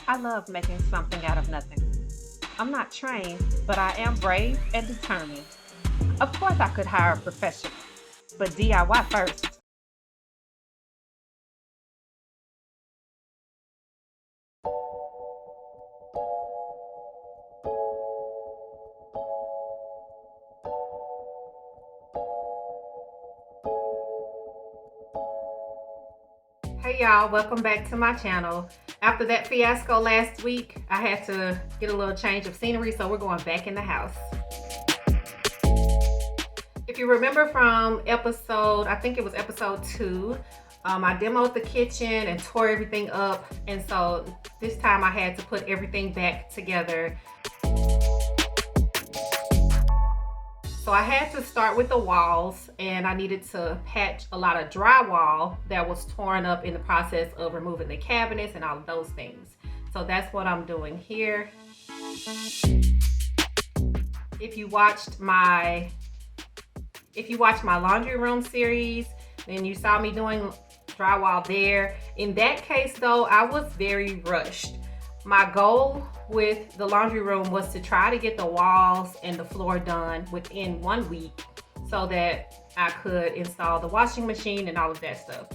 I love making something out of nothing. I'm not trained, but I am brave and determined. Of course, I could hire a professional, but DIY first. Hey y'all, welcome back to my channel. After that fiasco last week, I had to get a little change of scenery, so we're going back in the house. If you remember from episode, I think it was episode 2, I demoed the kitchen and tore everything up, and so this time I had to put everything back together. So I had to start with the walls, and I needed to patch a lot of drywall that was torn up in the process of removing the cabinets and all of those things. So that's what I'm doing here. If you watched my laundry room series, then you saw me doing drywall there. In that case though, I was very rushed. My goal with the laundry room was to try to get the walls and the floor done within 1 week so that I could install the washing machine and all of that stuff.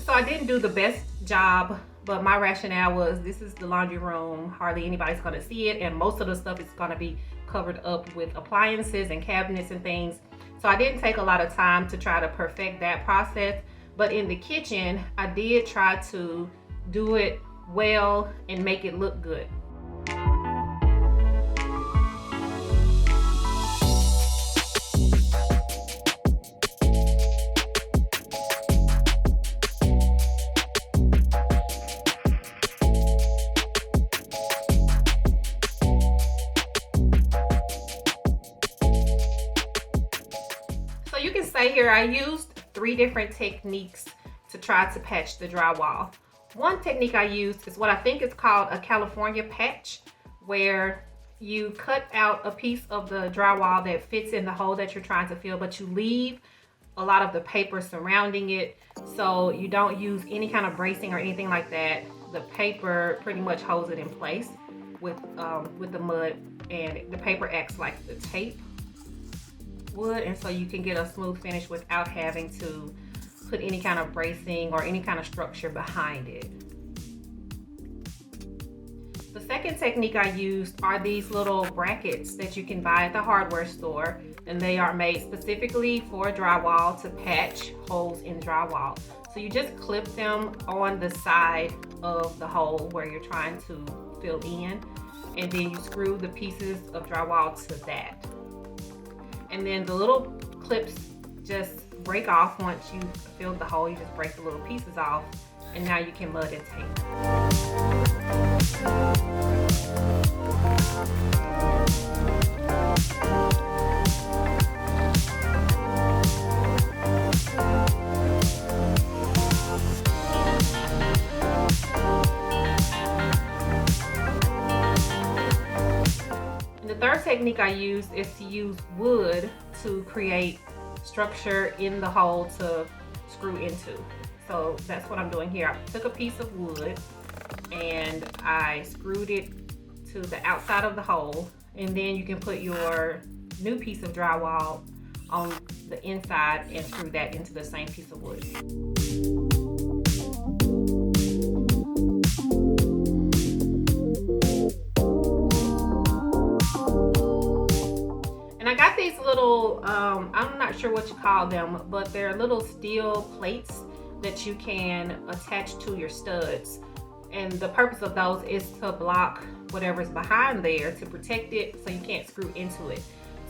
So I didn't do the best job, but my rationale was this is the laundry room, hardly anybody's gonna see it, and most of the stuff is gonna be covered up with appliances and cabinets and things. So I didn't take a lot of time to try to perfect that process, but in the kitchen, I did try to do it well and make it look good. So you can say here I used 3 different techniques to try to patch the drywall. One technique I used is what I think is called a California patch, where you cut out a piece of the drywall that fits in the hole that you're trying to fill, but you leave a lot of the paper surrounding it, so you don't use any kind of bracing or anything like that. The paper pretty much holds it in place with the mud, and the paper acts like the tape would, and so you can get a smooth finish without having to put any kind of bracing or any kind of structure behind it. The second technique I used are these little brackets that you can buy at the hardware store, and they are made specifically for drywall to patch holes in drywall. So you just clip them on the side of the hole where you're trying to fill in, and then you screw the pieces of drywall to that. And then the little clips just break off once you fill the hole. You just break the little pieces off, and now you can mud and tape. And the third technique I use is to use wood to create structure in the hole to screw into. So that's what I'm doing here. I took a piece of wood and I screwed it to the outside of the hole, and then you can put your new piece of drywall on the inside and screw that into the same piece of wood. I got these little, I'm not sure what you call them, but they're little steel plates that you can attach to your studs. And the purpose of those is to block whatever's behind there, to protect it so you can't screw into it.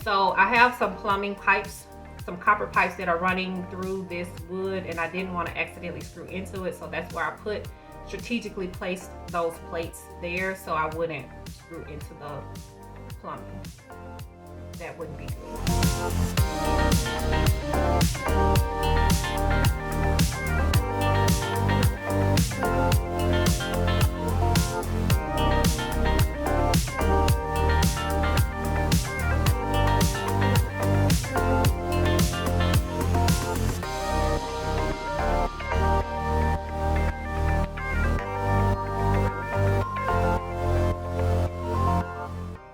So I have some plumbing pipes, some copper pipes that are running through this wood, and I didn't want to accidentally screw into it, so that's where I strategically placed those plates there so I wouldn't screw into the plumbing. That wouldn't be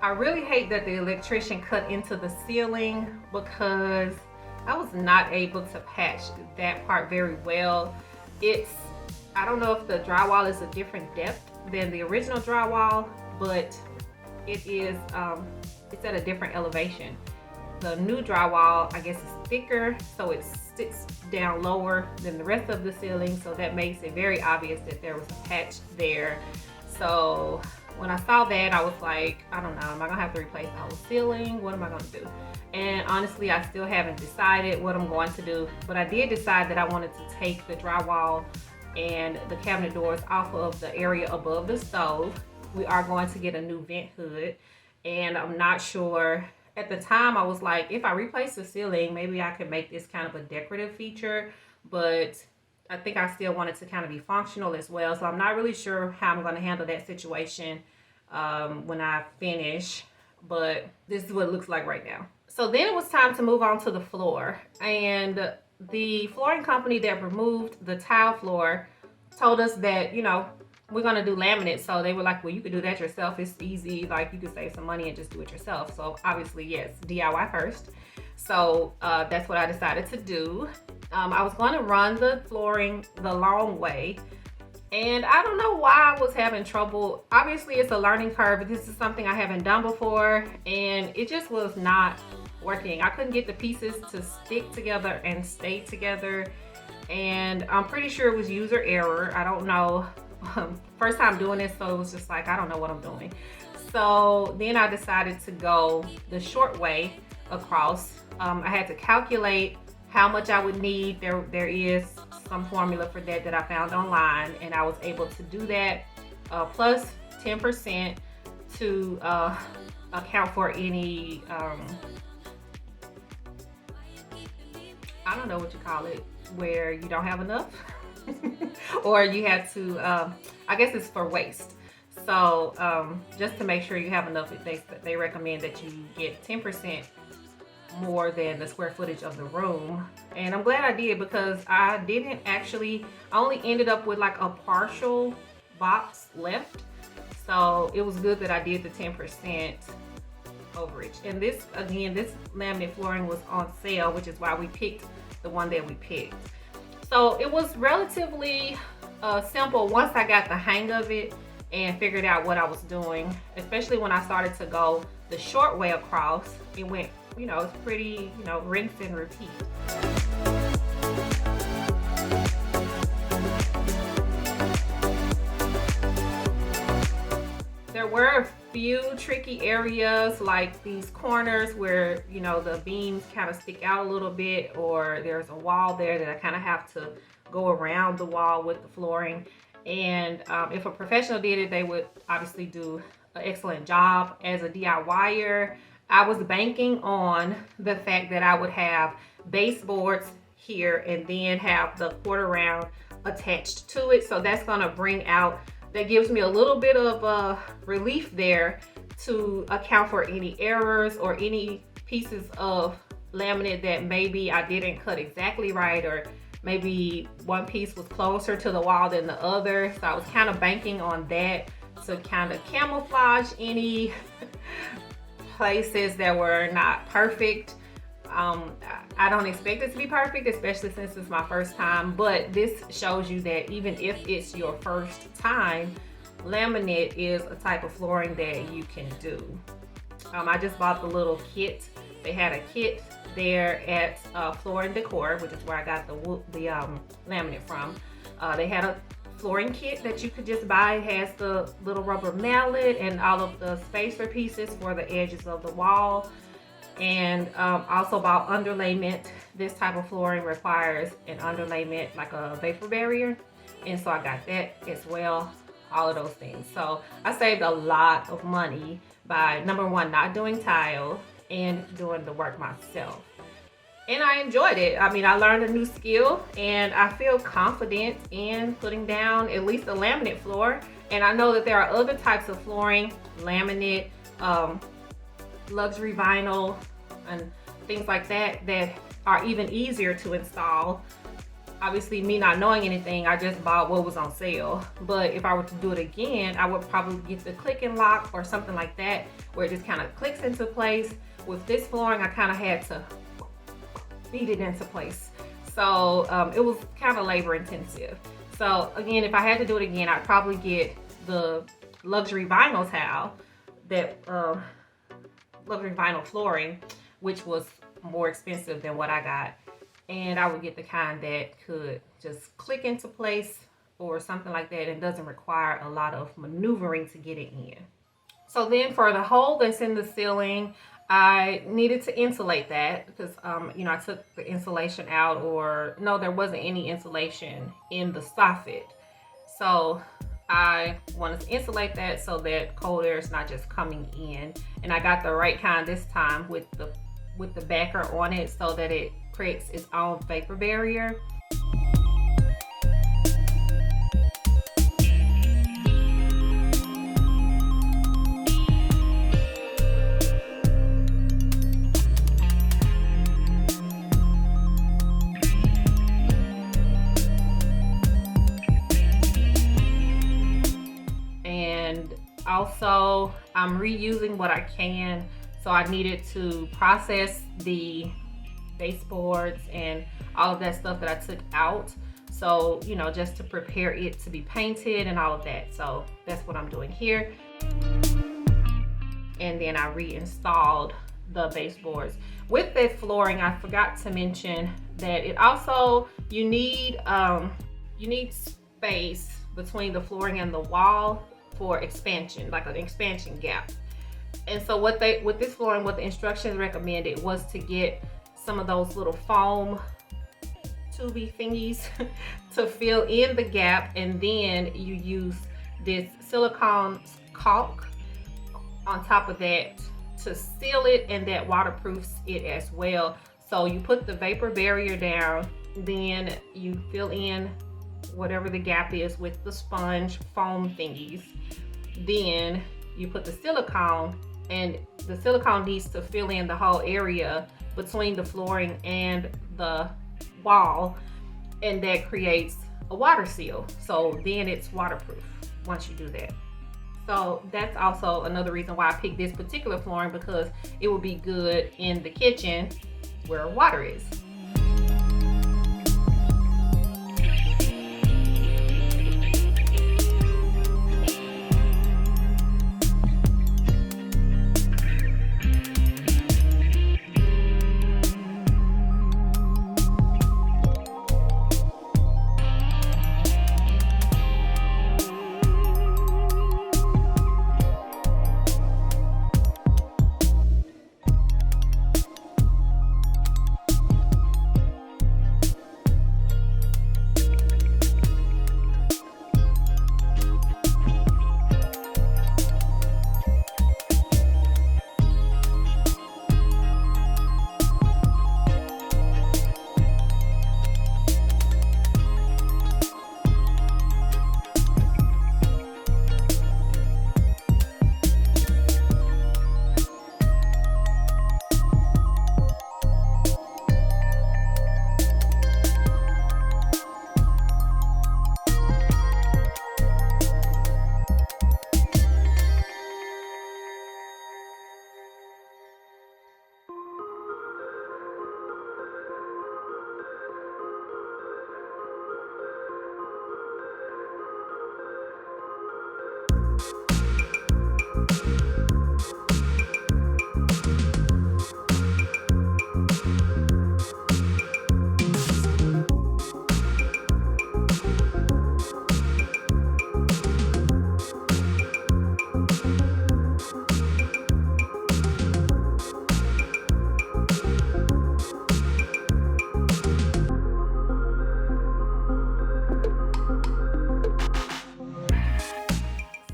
I really hate that the electrician cut into the ceiling because I was not able to patch that part very well. I don't know if the drywall is a different depth than the original drywall, but it's at a different elevation. The new drywall, I guess, is thicker, so it sits down lower than the rest of the ceiling, so that makes it very obvious that there was a patch there. So when I saw that, I was like, I don't know, am I gonna have to replace the whole ceiling? What am I gonna do? And honestly, I still haven't decided what I'm going to do, but I did decide that I wanted to take the drywall and the cabinet doors off of the area above the stove. We are going to get a new vent hood, and I'm not sure. At the time, I was like, if I replace the ceiling, maybe I could make this kind of a decorative feature, but I think I still want it to kind of be functional as well. So I'm not really sure how I'm going to handle that situation when I finish, but this is what it looks like right now. So then it was time to move on to the floor, and the flooring company that removed the tile floor told us that, you know, we're gonna do laminate. So they were like, well, you could do that yourself. It's easy, like you could save some money and just do it yourself. So obviously, yes, DIY first. So that's what I decided to do. I was going to run the flooring the long way, and I don't know why I was having trouble. Obviously, it's a learning curve. This is something I haven't done before, and it just was not working. I couldn't get the pieces to stick together and stay together, and I'm pretty sure it was user error. I don't know. First time doing this, so it was just like, I don't know what I'm doing. So then I decided to go the short way across. I had to calculate how much I would need. There is some formula for that I found online, and I was able to do that, plus 10% to account for any I don't know what you call it, where you don't have enough. Or you have to, I guess it's for waste. So just to make sure you have enough, they recommend that you get 10% more than the square footage of the room. And I'm glad I did, because I only ended up with like a partial box left. So it was good that I did the 10% overage. And this, again, this laminate flooring was on sale, which is why we picked the one that we picked. So it was relatively simple once I got the hang of it and figured out what I was doing, especially when I started to go the short way across. It went, you know, it's pretty, you know, rinse and repeat. There were a few tricky areas, like these corners where, you know, the beams kind of stick out a little bit, or there's a wall there that I kind of have to go around the wall with the flooring. And if a professional did it, they would obviously do an excellent job. As a DIYer, I was banking on the fact that I would have baseboards here and then have the quarter round attached to it. So that's gonna bring out, that gives me a little bit of relief there to account for any errors or any pieces of laminate that maybe I didn't cut exactly right, or maybe one piece was closer to the wall than the other. So I was kind of banking on that to kind of camouflage any places that were not perfect. I don't expect it to be perfect, especially since it's my first time, but this shows you that even if it's your first time, laminate is a type of flooring that you can do. I just bought the little kit. They had a kit there at Floor and Decor, which is where I got the laminate from. They had a flooring kit that you could just buy. It has the little rubber mallet and all of the spacer pieces for the edges of the wall. And also bought underlayment. This type of flooring requires an underlayment, like a vapor barrier. And so I got that as well, all of those things. So I saved a lot of money by, number one, not doing tile and doing the work myself. And I enjoyed it. I mean, I learned a new skill, and I feel confident in putting down at least a laminate floor. And I know that there are other types of flooring, laminate, luxury vinyl, and things like that, that are even easier to install. obviously me not knowing anything, I just bought what was on sale. But if I were to do it again, I would probably get the click and lock or something like that, where it just kind of clicks into place. With this flooring, I kind of had to beat it into place. So it was kind of labor intensive. So again, if I had to do it again, I'd probably get the luxury vinyl tile, that luxury vinyl flooring, which was more expensive than what I got. And I would get the kind that could just click into place or something like that and doesn't require a lot of maneuvering to get it in. So then for the hole that's in the ceiling, I needed to insulate that because, you know, I took the insulation out, or no, there wasn't any insulation in the soffit. So I wanted to insulate that so that cold air is not just coming in. And I got the right kind this time with the backer on it so that it creates its own vapor barrier. And also I'm reusing what I can. So I needed to process the baseboards and all of that stuff that I took out. So, you know, just to prepare it to be painted and all of that. So that's what I'm doing here. And then I reinstalled the baseboards. With that flooring, I forgot to mention that it also, you need space between the flooring and the wall for expansion, like an expansion gap. And so with this flooring, what the instructions recommended was to get some of those little foam tubey thingies to fill in the gap, and then you use this silicone caulk on top of that to seal it, and that waterproofs it as well. So you put the vapor barrier down, then you fill in whatever the gap is with the sponge foam thingies. Then you put the silicone, and the silicone needs to fill in the whole area between the flooring and the wall, and that creates a water seal. So then it's waterproof once you do that. So that's also another reason why I picked this particular flooring, because it will be good in the kitchen where water is.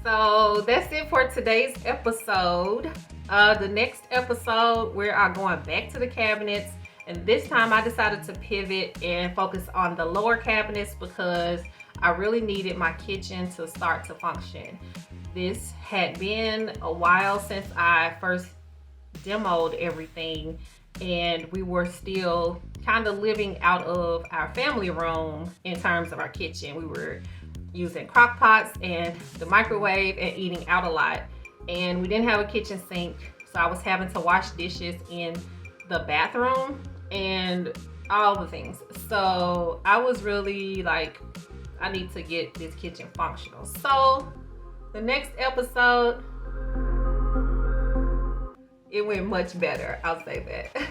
So that's it for today's episode. The next episode, we are going back to the cabinets, and this time I decided to pivot and focus on the lower cabinets because I really needed my kitchen to start to function. This had been a while since I first demoed everything, and we were still kind of living out of our family room in terms of our kitchen. We were using crock pots and the microwave and eating out a lot. And we didn't have a kitchen sink, so I was having to wash dishes in the bathroom and all the things. So I was really like, I need to get this kitchen functional. So the next episode, it went much better, I'll say that.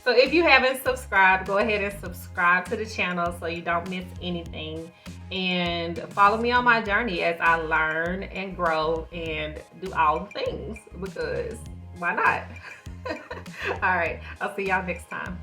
So if you haven't subscribed, go ahead and subscribe to the channel so you don't miss anything. And follow me on my journey as I learn and grow and do all the things, because why not? All right, I'll see y'all next time.